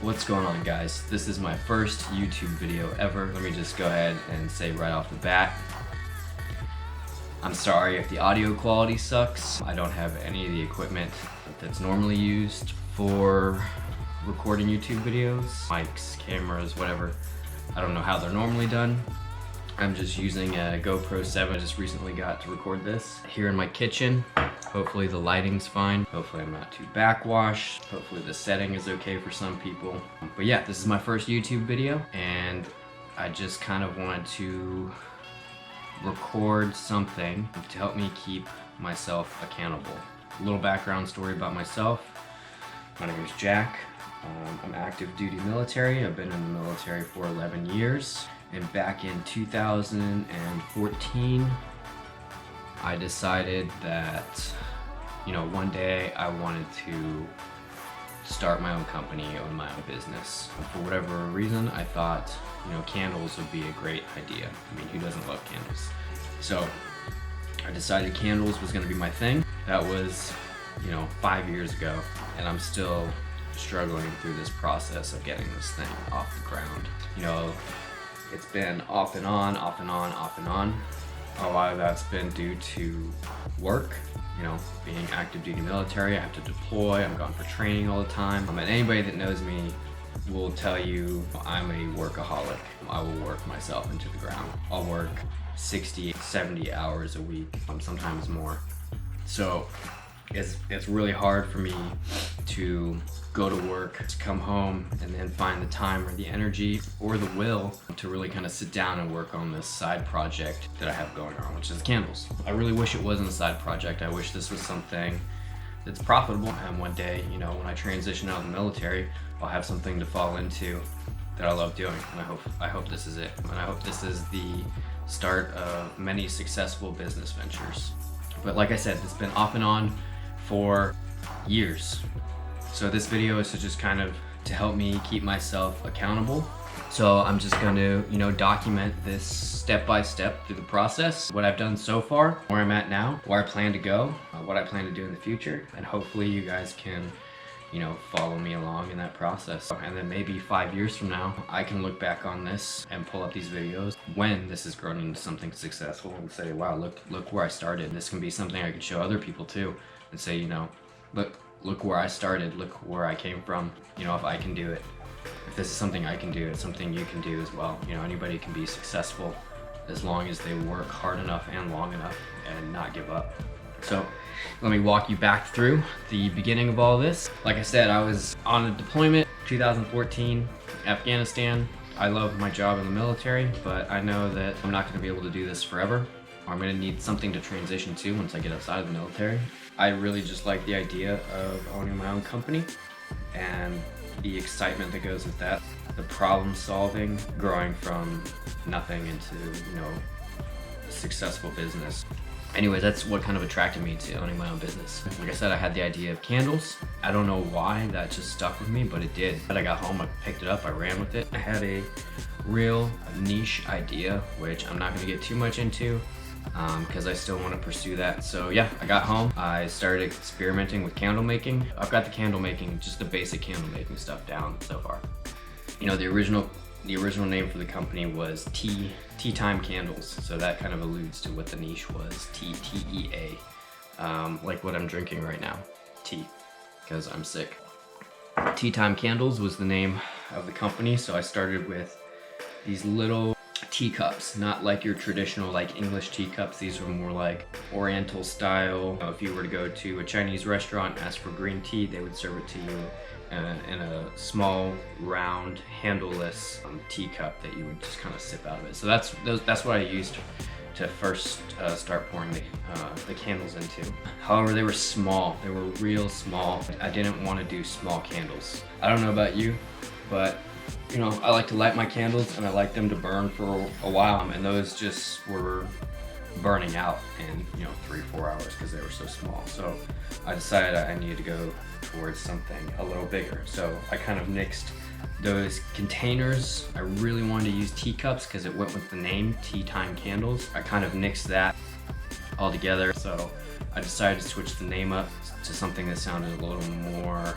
What's going on, guys? This is my first YouTube video ever. Let me just go ahead and say right off the bat, I'm sorry if the audio quality sucks. I don't have any of the equipment that's normally used for recording YouTube videos. Mics, cameras, whatever. I don't know how they're normally done. I'm just using a GoPro 7. I just recently got to record this here in my kitchen. Hopefully the lighting's fine. Hopefully I'm not too backwashed. Hopefully the setting is okay for some people. But yeah, this is my first YouTube video and I just kind of wanted to record something to help me keep myself accountable. A little background story about myself. My name is Jack. I'm active duty military. I've been in the military for 11 years. And back in 2014, I decided that, one day I wanted to start my own company, own my own business. For whatever reason, I thought, candles would be a great idea. I mean, who doesn't love candles? So I decided candles was gonna be my thing. That was, 5 years ago, and I'm still struggling through this process of getting this thing off the ground. It's been off and on, off and on, off and on. A lot of that's been due to work. Being active duty military, I have to deploy, I'm gone for training all the time. And anybody that knows me will tell you I'm a workaholic. I will work myself into the ground. I'll work 60, 70 hours a week, sometimes more. So it's really hard for me to go to work, to come home, and then find the time or the energy or the will to really kind of sit down and work on this side project that I have going on, which is candles. I really wish it wasn't a side project. I wish this was something that's profitable, and one day, when I transition out of the military, I'll have something to fall into that I love doing, and I hope this is it. And I hope this is the start of many successful business ventures. But like I said, it's been off and on for years. So this video is to just kind of to help me keep myself accountable. So I'm just going to, document this step by step through the process, what I've done so far, where I'm at now, where I plan to go, what I plan to do in the future, and hopefully you guys can, follow me along in that process. And then maybe 5 years from now, I can look back on this and pull up these videos when this has grown into something successful and say, wow, look where I started. This can be something I can show other people too and say, look where I started, look where I came from. If I can do it, if this is something I can do, it's something you can do as well. Anybody can be successful as long as they work hard enough and long enough and not give up. So let me walk you back through the beginning of all this. Like I said, I was on a deployment 2014, Afghanistan. I love my job in the military, but I know that I'm not gonna be able to do this forever. I'm gonna need something to transition to once I get outside of the military. I really just like the idea of owning my own company and the excitement that goes with that. The problem solving, growing from nothing into, a successful business. Anyways, that's what kind of attracted me to owning my own business. Like I said, I had the idea of candles. I don't know why that just stuck with me, but it did. When I got home, I picked it up, I ran with it. I had a real niche idea, which I'm not gonna get too much into, because I still want to pursue that. So yeah, I got home, I started experimenting with candle making. I've got the candle making, just the basic candle making stuff down so far. The original name for the company was Tea Time Candles, so that kind of alludes to what the niche was, T-E-A, like what I'm drinking right now, tea, because I'm sick. Tea Time Candles was the name of the company, so I started with these little teacups, not like your traditional English teacups. These were more like Oriental style. If you were to go to a Chinese restaurant, ask for green tea, they would serve it to you in a small, round, handleless teacup that you would just kind of sip out of it. So that's what I used to first start pouring the candles into. However, they were small. They were real small. I didn't want to do small candles. I don't know about you, but I like to light my candles and I like them to burn for a while, and those just were burning out in 3-4 hours because they were so small. So I decided I needed to go towards something a little bigger. So I kind of nixed those containers. I really wanted to use teacups because it went with the name, Tea Time Candles. I kind of nixed that all together. So I decided to switch the name up to something that sounded a little more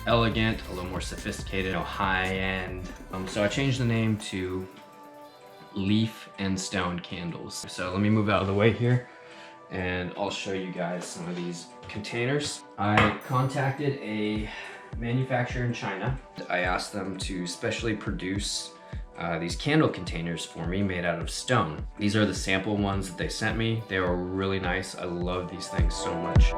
elegant, a little more sophisticated, high-end. So I changed the name to Leaf and Stone Candles. So let me move out of the way here and I'll show you guys some of these containers. I contacted a manufacturer in China. I asked them to specially produce these candle containers for me made out of stone. These are the sample ones that they sent me. They were really nice. I love these things so much.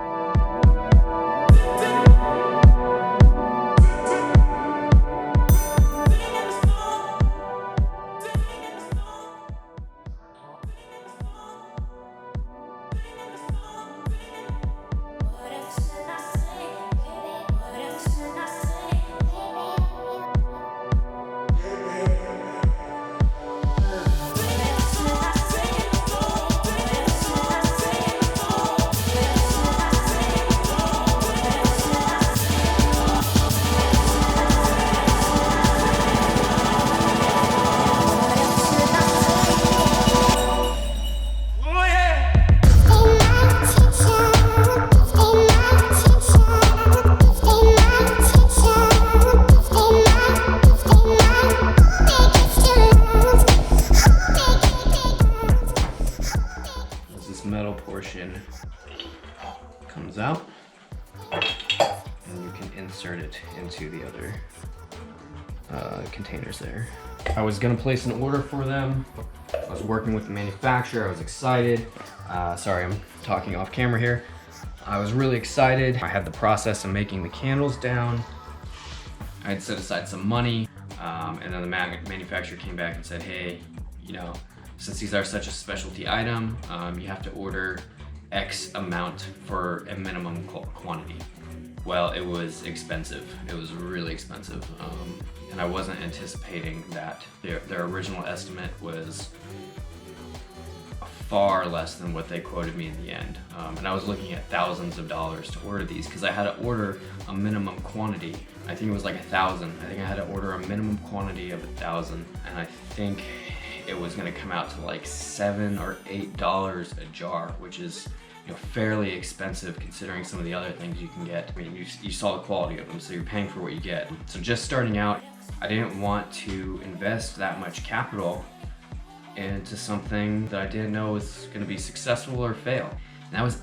Metal portion comes out and you can insert it into the other containers there. I was gonna place an order for them. I was working with the manufacturer. I was excited. Sorry, I'm talking off camera here. I was really excited. I had the process of making the candles down. I had set aside some money, and then the manufacturer came back and said, hey, since these are such a specialty item, you have to order X amount for a minimum quantity. Well, it was expensive. It was really expensive. And I wasn't anticipating that. Their original estimate was far less than what they quoted me in the end. And I was looking at thousands of dollars to order these because I had to order a minimum quantity. I think it was like 1,000. I think I had to order a minimum quantity of 1,000. And I think it was gonna come out to like $7 or $8 a jar, which is fairly expensive considering some of the other things you can get. I mean, you saw the quality of them, so you're paying for what you get. So just starting out, I didn't want to invest that much capital into something that I didn't know was gonna be successful or fail. And that was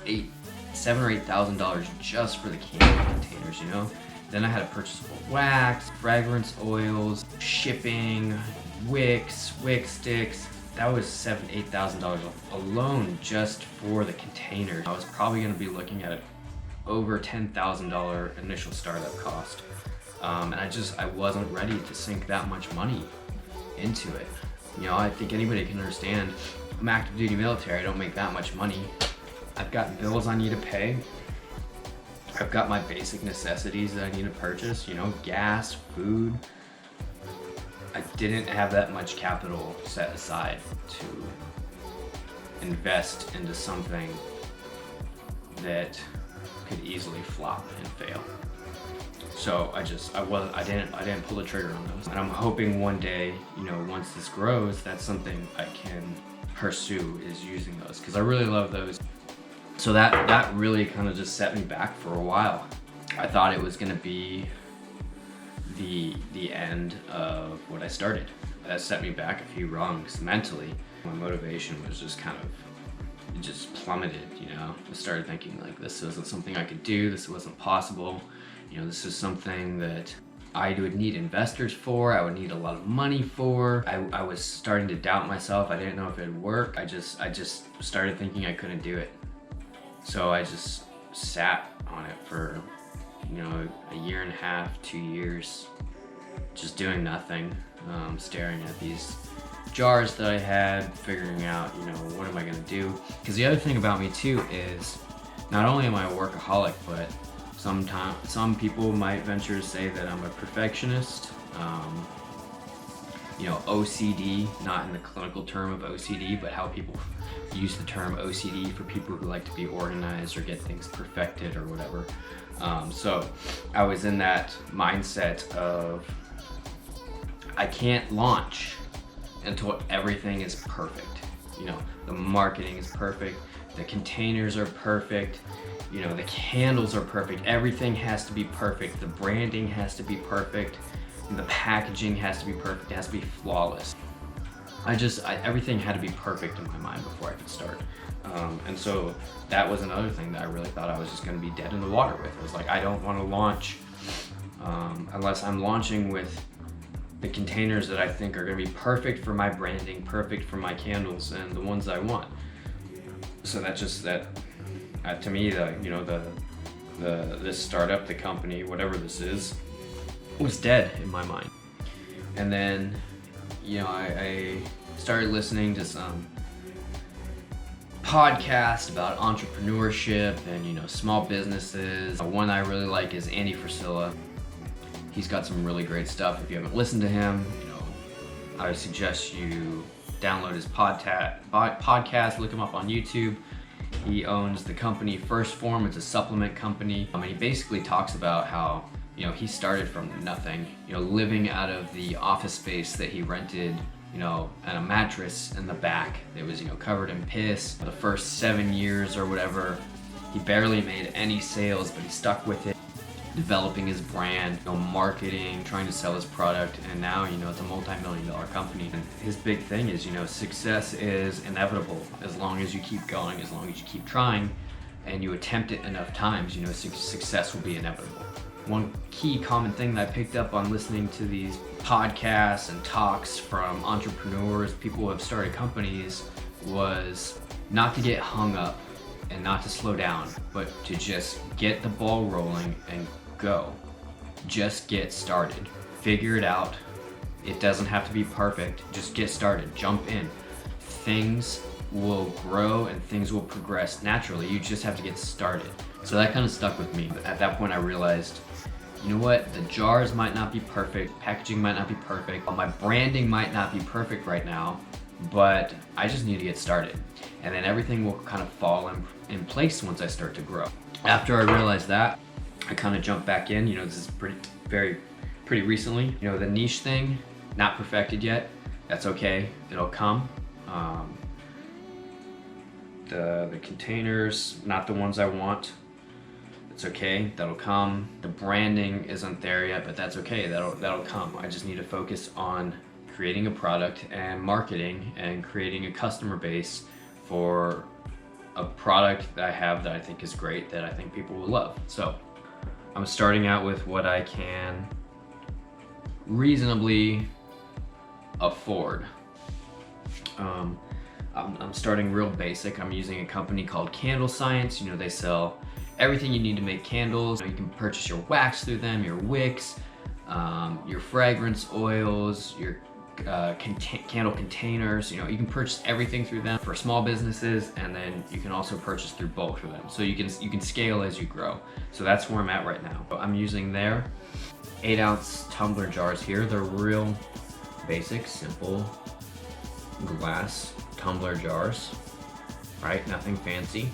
$7,000 or $8,000 just for the candle containers, Then I had to purchase wax, fragrance oils, shipping, wicks, wick sticks. That was $7,000, $8,000 alone just for the containers. I was probably gonna be looking at over $10,000 initial startup cost. And I wasn't ready to sink that much money into it. I think anybody can understand, I'm active duty military, I don't make that much money. I've got bills I need to pay. I've got my basic necessities that I need to purchase, gas, food. I didn't have that much capital set aside to invest into something that could easily flop and fail. So I didn't pull the trigger on those. And I'm hoping one day, once this grows, that's something I can pursue, is using those, because I really love those. So that really kind of just set me back for a while. I thought it was gonna be the end of what I started. That set me back a few rungs mentally. My motivation was just it just plummeted, I started thinking like, this wasn't something I could do, this wasn't possible. This is something that I would need investors for, I would need a lot of money for. I was starting to doubt myself. I didn't know if it'd work. I just started thinking I couldn't do it. So I just sat on it for a year and a half, 2 years, just doing nothing, staring at these jars that I had, figuring out, what am I gonna do? Because the other thing about me too is, not only am I a workaholic, but some people might venture to say that I'm a perfectionist. OCD, not in the clinical term of OCD, but how people use the term OCD for people who like to be organized or get things perfected or whatever. So I was in that mindset of, I can't launch until everything is perfect. You know, the marketing is perfect, the containers are perfect, you know, the candles are perfect, everything has to be perfect, the branding has to be perfect, and the packaging has to be perfect, it has to be flawless. Everything had to be perfect in my mind before I could start. And so that was another thing that I really thought I was just gonna be dead in the water with. It was like, I don't wanna launch unless I'm launching with the containers that I think are gonna be perfect for my branding, perfect for my candles, and the ones I want. So to me, this startup, the company, whatever this is, was dead in my mind. And then, you know, I started listening to some podcast about entrepreneurship and, you know, small businesses. One I really like is Andy Frisella. He's got some really great stuff. If you haven't listened to him, you know, I would suggest you download his podcast, look him up on YouTube. He owns the company First Form. It's a supplement company. And he basically talks about how, you know, he started from nothing, you know, living out of the office space that he rented, you know, and a mattress in the back that was, you know, covered in piss. The first 7 years or whatever, he barely made any sales, but he stuck with it, developing his brand, you know, marketing, trying to sell his product, and now, you know, it's a multi-million-dollar company. And his big thing is, you know, success is inevitable as long as you keep going, as long as you keep trying, and you attempt it enough times, you know, success will be inevitable. One key common thing that I picked up on listening to these podcasts and talks from entrepreneurs, people who have started companies, was not to get hung up and not to slow down, but to just get the ball rolling and go. Just get started. Figure it out. It doesn't have to be perfect. Just get started. Jump in. Things will grow and things will progress naturally. You just have to get started. So that kind of stuck with me. At that point I realized, you know what, the jars might not be perfect, packaging might not be perfect, my branding might not be perfect right now, but I just need to get started. And then everything will kind of fall in place once I start to grow. After I realized that, I kind of jumped back in. You know, this is pretty recently. You know, the niche thing, not perfected yet. That's okay, it'll come. The containers, not the ones I want. It's okay, that'll come. The branding isn't there yet, but that's okay, that'll come. I just need to focus on creating a product and marketing and creating a customer base for a product that I have that I think is great, that I think people will love. So I'm starting out with what I can reasonably afford. I'm starting real basic. I'm using a company called Candle Science. You know, they sell everything you need to make candles. You can purchase your wax through them, your wicks, your fragrance oils, your candle containers. You know, you can purchase everything through them for small businesses, and then you can also purchase through bulk for them. So you can scale as you grow. So that's where I'm at right now. I'm using their 8-ounce tumbler jars here. They're real basic, simple glass tumbler jars, right? Nothing fancy.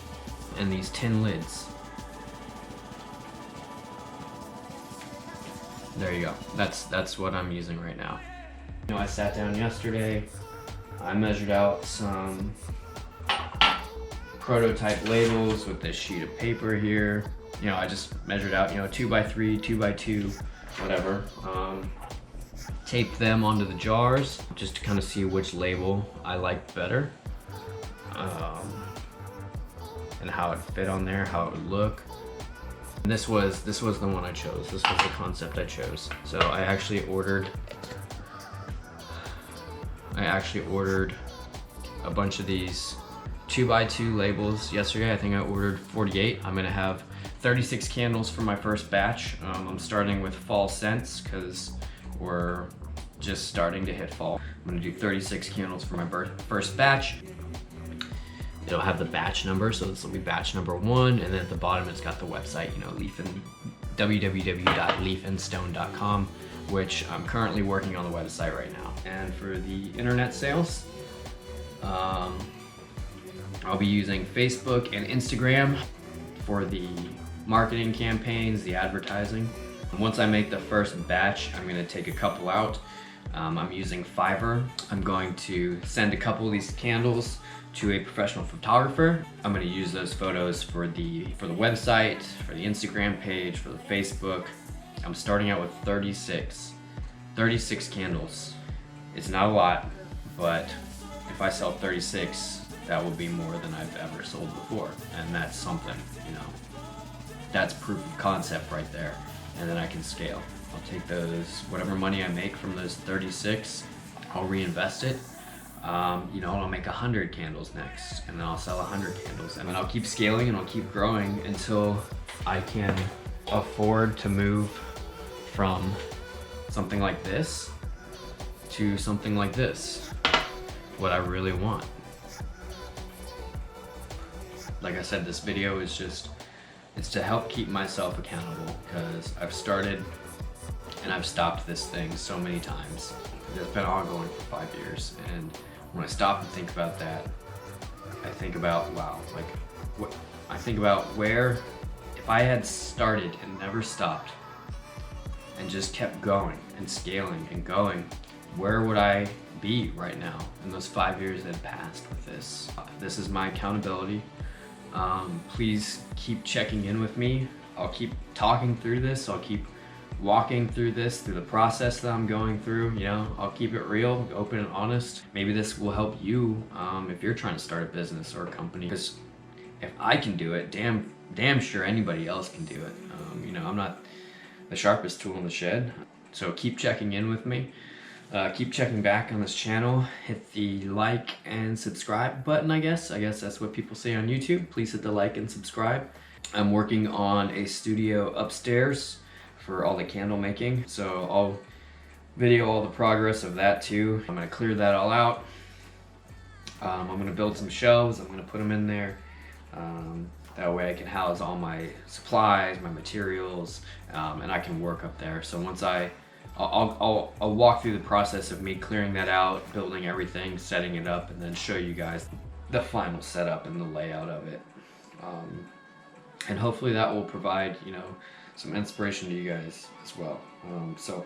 And these tin lids. There you go. That's what I'm using right now. You know, I sat down yesterday, I measured out some prototype labels with this sheet of paper here. You know, I just measured out, you know, 2x3, 2x2, whatever. Taped them onto the jars just to kind of see which label I liked better. And how it fit on there, how it would look. And this was the one I chose. This was the concept I chose. So I actually ordered a bunch of these 2x2 labels yesterday. I think I ordered 48. I'm gonna have 36 candles for my first batch. I'm starting with fall scents because we're just starting to hit fall. I'm gonna do 36 candles for my first batch. It'll have the batch number, so this will be batch number 1, and then at the bottom it's got the website, you know, www.leafandstone.com, which I'm currently working on the website right now. And for the internet sales, I'll be using Facebook and Instagram for the marketing campaigns, the advertising. Once I make the first batch, I'm gonna take a couple out, I'm using Fiverr. I'm going to send a couple of these candles to a professional photographer. I'm going to use those photos for the website, for the Instagram page, for the Facebook. I'm starting out with 36 candles. It's not a lot, but if I sell 36, that will be more than I've ever sold before. And that's something, you know, that's proof of concept right there. And then I can scale. I'll take those, whatever money I make from those 36, I'll reinvest it. You know, I'll make 100 candles next, and then I'll sell 100 candles, and then I'll keep scaling and I'll keep growing until I can afford to move from something like this to something like this, what I really want. Like I said, this video is just, it's to help keep myself accountable, because I've started and I've stopped this thing so many times. It's been ongoing for 5 years, and when I stop and think about that, I think about, wow, like, what, I think about where, if I had started and never stopped and just kept going and scaling and going, where would I be right now? And those 5 years had passed with this. This is my accountability. Please keep checking in with me. I'll keep talking through this. I'll keep walking through this, through the process that I'm going through. You know, I'll keep it real, open and honest. Maybe this will help you if you're trying to start a business or a company. Because if I can do it, damn sure anybody else can do it. You know, I'm not the sharpest tool in the shed. So keep checking in with me. Keep checking back on this channel. Hit the like and subscribe button, I guess. That's what people say on YouTube. Please hit the like and subscribe. I'm working on a studio upstairs for all the candle making, so I'll video all the progress of that too. I'm gonna clear that all out. I'm gonna build some shelves. I'm gonna put them in there. That way I can house all my supplies, my materials, and I can work up there. So once I'll walk through the process of me clearing that out, building everything, setting it up, and then show you guys the final setup and the layout of it. And hopefully that will provide, you know, some inspiration to you guys as well. So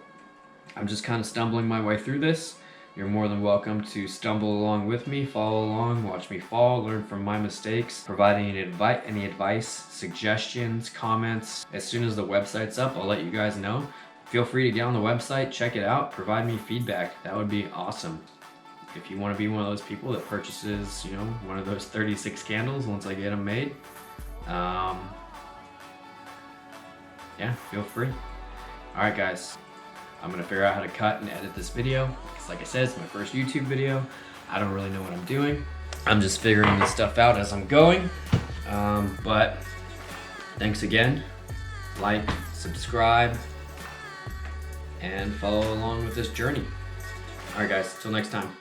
I'm just kind of stumbling my way through this. You're more than welcome to stumble along with me, follow along, watch me fall, learn from my mistakes, provide any advice, suggestions, comments. As soon as the website's up, I'll let you guys know. Feel free to get on the website, check it out, provide me feedback. That would be awesome. If you want to be one of those people that purchases, you know, one of those 36 candles once I get them made, yeah, feel free. Alright guys, I'm gonna figure out how to cut and edit this video, because like I said, it's my first YouTube video. I don't really know what I'm doing. I'm just figuring this stuff out as I'm going. But thanks again. Like, subscribe, and follow along with this journey. Alright guys, till next time.